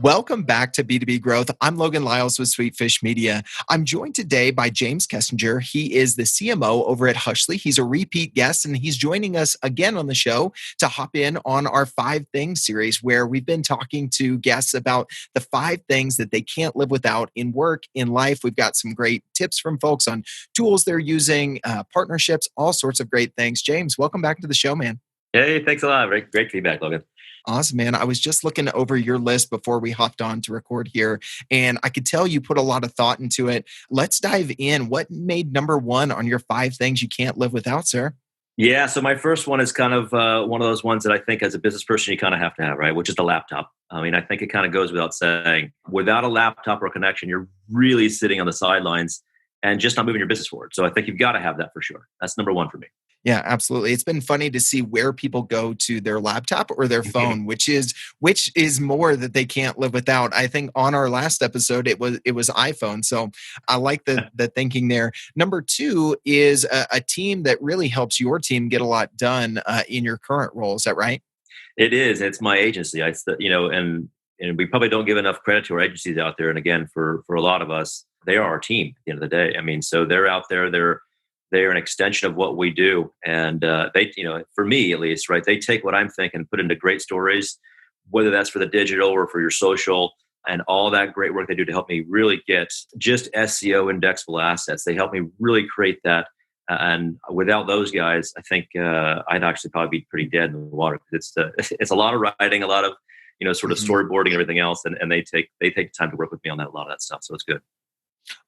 Welcome back to B2B Growth. I'm Logan Lyles with Sweetfish Media. I'm joined today by James Kessinger. He is the CMO over at Hushly. He's a repeat guest, and he's joining us again on the show to hop in on our 5 Things series, where we've been talking to guests about the 5 things that they can't live without in work, in life. We've got some great tips from folks on tools they're using, partnerships, all sorts of great things. James, welcome back to the show, man. Hey, thanks a lot. Great feedback, Logan. Awesome, man. I was just looking over your list before we hopped on to record here, and I could tell you put a lot of thought into it. Let's dive in. What made number 1 on your 5 things you can't live without, sir? Yeah, so my first one is kind of one of those ones that I think as a business person you kind of have to have, right? Which is the laptop. I mean, I think it kind of goes without saying. Without a laptop or connection, you're really sitting on the sidelines and just not moving your business forward. So I think you've got to have that for sure. That's number 1 for me. Yeah, absolutely. It's been funny to see where people go to their laptop or their phone, which is more that they can't live without. I think on our last episode, it was iPhone. So I like the thinking there. Number 2 is a team that really helps your team get a lot done in your current role. Is that right? It is. It's my agency. And we probably don't give enough credit to our agencies out there. And again, for a lot of us, they are our team at the end of the day. I mean, so they're out there. They're an extension of what we do. And they, for me at least, right, they take what I'm thinking and put into great stories, whether that's for the digital or for your social and all that great work they do to help me really get just SEO indexable assets. They help me really create that. And without those guys, I think I'd actually probably be pretty dead in the water. It's a lot of writing, a lot of, sort of storyboarding and everything else. And they take time to work with me on that, a lot of that stuff. So it's good.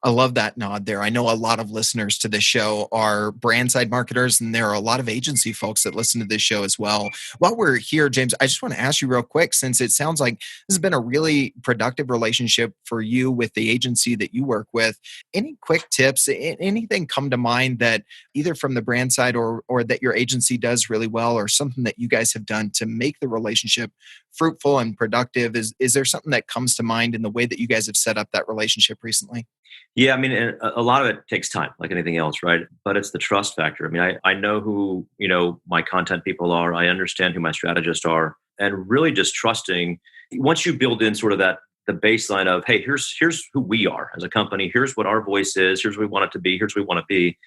I love that nod there. I know a lot of listeners to this show are brand side marketers, and there are a lot of agency folks that listen to this show as well. While we're here, James, I just want to ask you real quick, since it sounds like this has been a really productive relationship for you with the agency that you work with. Any quick tips, anything come to mind that either from the brand side or that your agency does really well, or something that you guys have done to make the relationship fruitful and productive? Is there something that comes to mind in the way that you guys have set up that relationship recently? Yeah, I mean, a lot of it takes time, like anything else, right? But it's the trust factor. I mean, I know who, my content people are. I understand who my strategists are. And really just trusting, once you build in sort of the baseline of, hey, here's who we are as a company. Here's what our voice is. Here's what we want it to be. Here's what we want to be.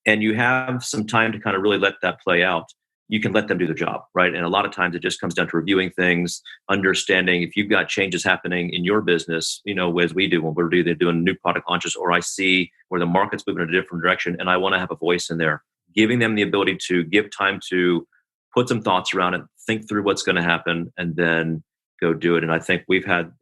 And you have some time to kind of really let that play out. You can let them do the job, right? And a lot of times it just comes down to reviewing things, understanding if you've got changes happening in your business, as we do when we're either doing new product launches, or I see where the market's moving in a different direction and I want to have a voice in there, giving them the ability to give time to put some thoughts around it, think through what's going to happen, and then go do it. And I think we've had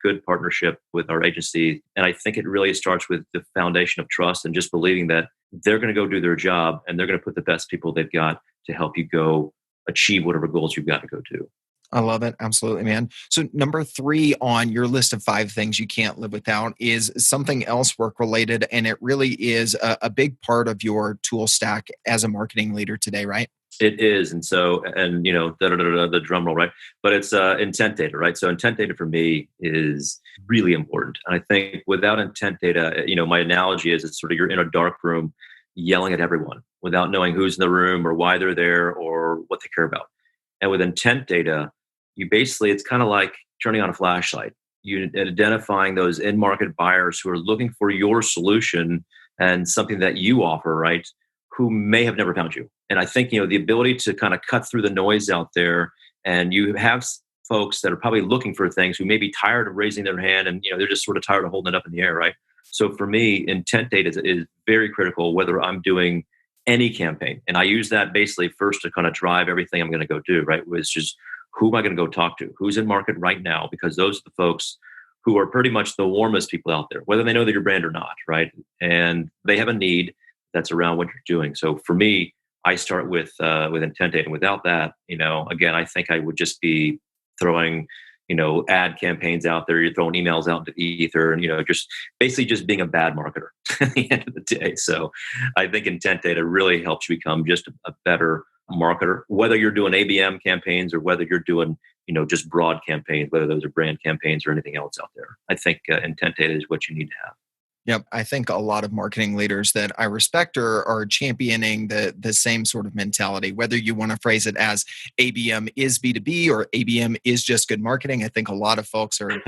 good partnership with our agency. And I think it really starts with the foundation of trust and just believing that they're going to go do their job and they're going to put the best people they've got to help you go achieve whatever goals you've got to go to. I love it. Absolutely, man. So number 3 on your list of 5 things you can't live without is something else work related. And it really is a big part of your tool stack as a marketing leader today, right? It is. And so, the drum roll, right? But it's intent data, right? So intent data for me is really important. And I think without intent data, my analogy is it's sort of you're in a dark room yelling at everyone without knowing who's in the room or why they're there or what they care about. And with intent data, it's kind of like turning on a flashlight. You identifying those in-market buyers who are looking for your solution and something that you offer, right? Who may have never found you. And I think, the ability to kind of cut through the noise out there, and you have folks that are probably looking for things who may be tired of raising their hand and, they're just sort of tired of holding it up in the air, right? So for me, intent data is very critical, whether I'm doing any campaign. And I use that basically first to kind of drive everything I'm going to go do, right? It's just, who am I going to go talk to? Who's in market right now? Because those are the folks who are pretty much the warmest people out there, whether they know that your brand or not, right? And they have a need that's around what you're doing. So for me, I start with intent data. And without that, again, I think I would just be throwing, ad campaigns out there. You're throwing emails out into ether, and just basically just being a bad marketer at the end of the day. So I think intent data really helps you become just a better marketer, whether you're doing ABM campaigns or whether you're doing, just broad campaigns, whether those are brand campaigns or anything else out there. I think intent data is what you need to have. Yep. I think a lot of marketing leaders that I respect are championing the same sort of mentality, whether you want to phrase it as ABM is B2B or ABM is just good marketing. I think a lot of folks are,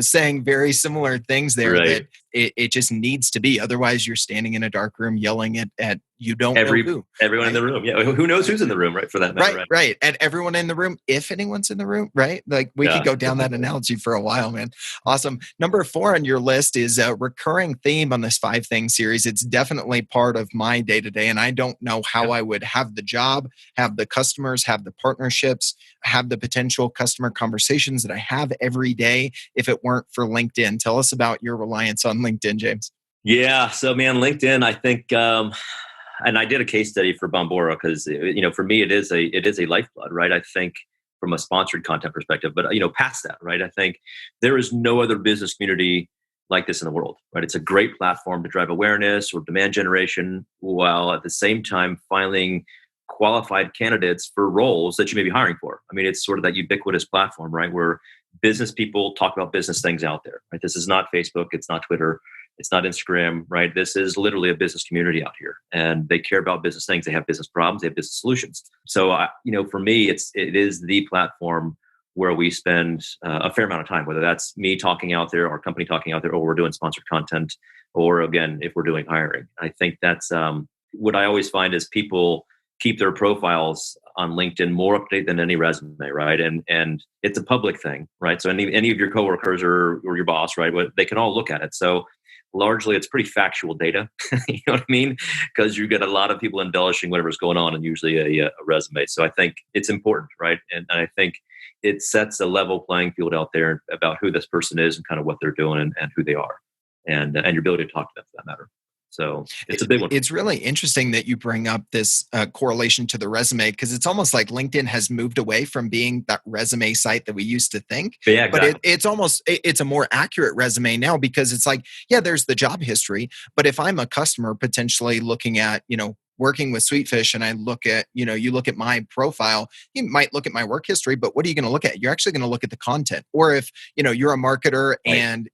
saying very similar things there that Right. it just needs to be. Otherwise, you're standing in a dark room yelling at you don't know who, Everyone in right? the room. Yeah. Who knows who's in the room, right? For that matter, Right, right? right. And everyone in the room, if anyone's in the room, right? Like we could Yeah. go down that analogy for a while, man. Awesome. Number 4 on your list is a recurring theme on this 5 thing series. It's definitely part of my day to day. And I don't know how Yeah. I would have the job, have the customers, have the partnerships, have the potential customer conversations that I have every day if it weren't for LinkedIn. Tell us about your reliance on LinkedIn, James. Yeah. So, man, LinkedIn, I think, and I did a case study for Bombora because for me it is a lifeblood, right? I think from a sponsored content perspective, but past that, right? I think there is no other business community like this in the world, right? It's a great platform to drive awareness or demand generation, while at the same time finding qualified candidates for roles that you may be hiring for. I mean, it's sort of that ubiquitous platform, right? Where business people talk about business things out there, right? This is not Facebook, it's not Twitter, it's not Instagram, right? This is literally a business community out here, and they care about business things. They have business problems. They have business solutions. So, for me, it is the platform where we spend a fair amount of time. Whether that's me talking out there, our company talking out there, or we're doing sponsored content, or again, if we're doing hiring. I think that's what I always find is people keep their profiles on LinkedIn more up to date than any resume, right? And it's a public thing, right? So any of your coworkers or your boss, right? They can all look at it. So largely it's pretty factual data. You know what I mean? Because you get a lot of people embellishing whatever's going on and usually a resume. So I think it's important, right? And I think it sets a level playing field out there about who this person is and kind of what they're doing and who they are, and your ability to talk to them for that matter. So it's a big one. It's really interesting that you bring up this correlation to the resume because it's almost like LinkedIn has moved away from being that resume site that we used to think. But yeah, But exactly. it's a more accurate resume now because it's like, yeah, there's the job history. But if I'm a customer potentially looking at, working with Sweetfish and I look at, you look at my profile, you might look at my work history, but what are you going to look at? You're actually going to look at the content. Or if, you're a marketer Right. and,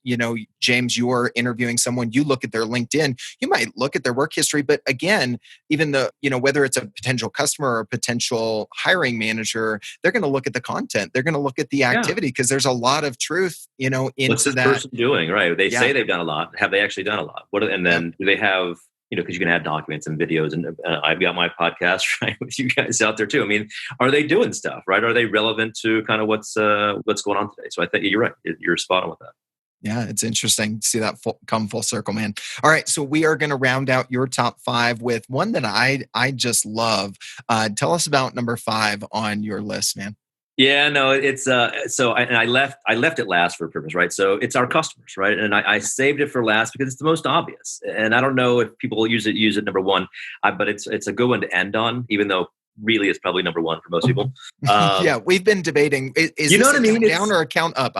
James, you're interviewing someone, you look at their LinkedIn, you might look at their work history. But again, even the, whether it's a potential customer or a potential hiring manager, they're going to look at the content. They're going to look at the Yeah. activity because there's a lot of truth, What's into this that. person doing? Right. They Yeah. say they've done a lot. Have they actually done a lot? And Yep. then do they have, because you can add documents and videos, and I've got my podcast right with you guys out there too. I mean, are they doing stuff, right? Are they relevant to kind of what's going on today? So I think you're right. You're spot on with that. Yeah, it's interesting to see that come full circle, man. All right, so we are going to round out your top 5 with one that I just love. Tell us about number 5 on your list, man. Yeah, no, it's I left it last for a purpose, right? So it's our customers, right? And I saved it for last because it's the most obvious. And I don't know if people use it number one, but it's a good one to end on, even though really it's probably number one for most people. Yeah, we've been debating. Is You know this what I a mean? count down or a count up?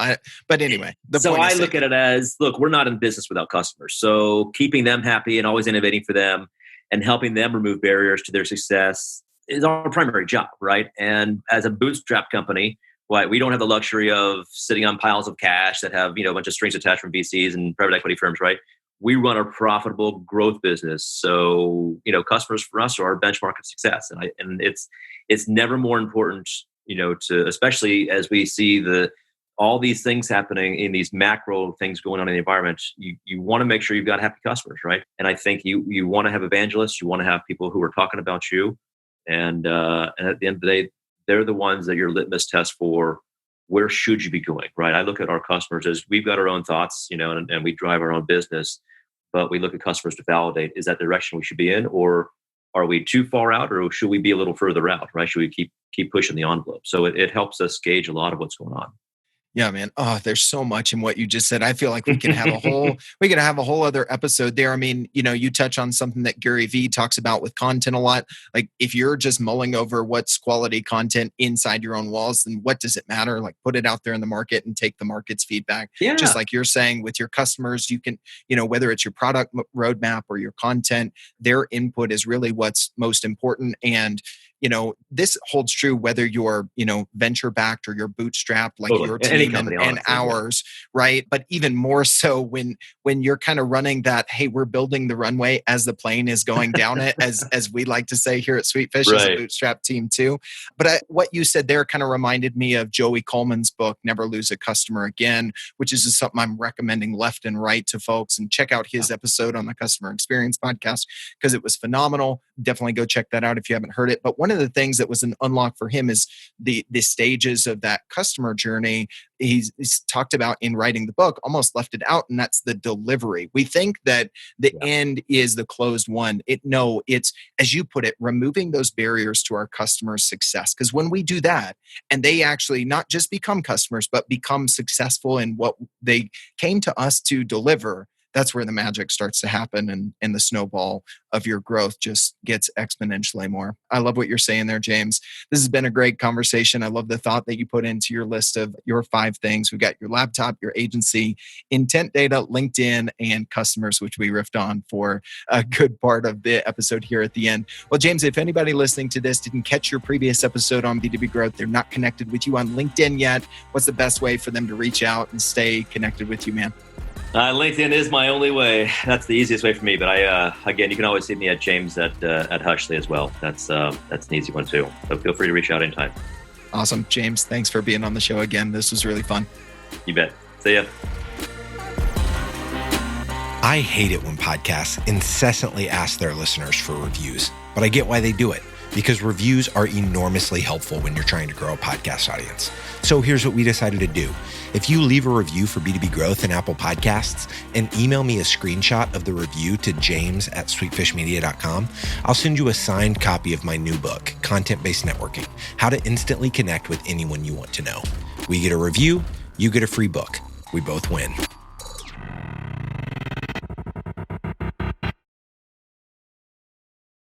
But anyway, the So point I is look safe. at it as, look, we're not in business without customers. So keeping them happy and always innovating for them and helping them remove barriers to their success is our primary job, right? And as a bootstrap company, we don't have the luxury of sitting on piles of cash that have a bunch of strings attached from VCs and private equity firms, right? We run a profitable growth business, so customers for us are our benchmark of success, and it's never more important, to, especially as we see all these things happening in these macro things going on in the environment. You want to make sure you've got happy customers, right? And I think you want to have evangelists, you want to have people who are talking about you, and at the end of the day, they're the ones that your litmus test for where should you be going, right? I look at our customers as we've got our own thoughts, and we drive our own business, but we look at customers to validate, is that the direction we should be in, or are we too far out, or should we be a little further out, right? Should we keep pushing the envelope? So it helps us gauge a lot of what's going on. Yeah, man. Oh, there's so much in what you just said. I feel like we could have a whole other episode there. I mean, you touch on something that Gary Vee talks about with content a lot. Like if you're just mulling over what's quality content inside your own walls, then what does it matter? Like put it out there in the market and take the market's feedback. Just Yeah. like you're saying with your customers, you can, whether it's your product roadmap or your content, their input is really what's most important. And this holds true whether you're, venture backed or you're bootstrapped like Totally. your Any team company, and honestly. ours, right? But even more so when you're kind of running that, hey, we're building the runway as the plane is going down it, as we like to say here at Sweetfish, as a Right. bootstrap team too. But what you said there kind of reminded me of Joey Coleman's book, Never Lose a Customer Again, which is just something I'm recommending left and right to folks. And check out his episode on the Customer Experience podcast because it was phenomenal. Definitely go check that out if you haven't heard it. But one of the things that was an unlock for him is the stages of that customer journey. He's talked about in writing the book, almost left it out, and that's the delivery. We think that the end is the closed one. It's, as you put it, removing those barriers to our customers' success. Because when we do that, and they actually not just become customers, but become successful in what they came to us to deliver, that's where the magic starts to happen, and the snowball of your growth just gets exponentially more. I love what you're saying there, James. This has been a great conversation. I love the thought that you put into your list of your 5 things. We've got your laptop, your agency, intent data, LinkedIn, and customers, which we riffed on for a good part of the episode here at the end. Well, James, if anybody listening to this didn't catch your previous episode on B2B Growth, they're not connected with you on LinkedIn yet, what's the best way for them to reach out and stay connected with you, man? LinkedIn is my only way. That's the easiest way for me. But again, you can always see me at James at Huxley as well. That's an easy one too. So feel free to reach out anytime. Awesome. James, thanks for being on the show again. This was really fun. You bet. See ya. I hate it when podcasts incessantly ask their listeners for reviews, but I get why they do it. Because reviews are enormously helpful when you're trying to grow a podcast audience. So here's what we decided to do. If you leave a review for B2B Growth in Apple Podcasts and email me a screenshot of the review to james@sweetfishmedia.com, I'll send you a signed copy of my new book, Content-Based Networking, How to Instantly Connect with Anyone You Want to Know. We get a review, you get a free book. We both win.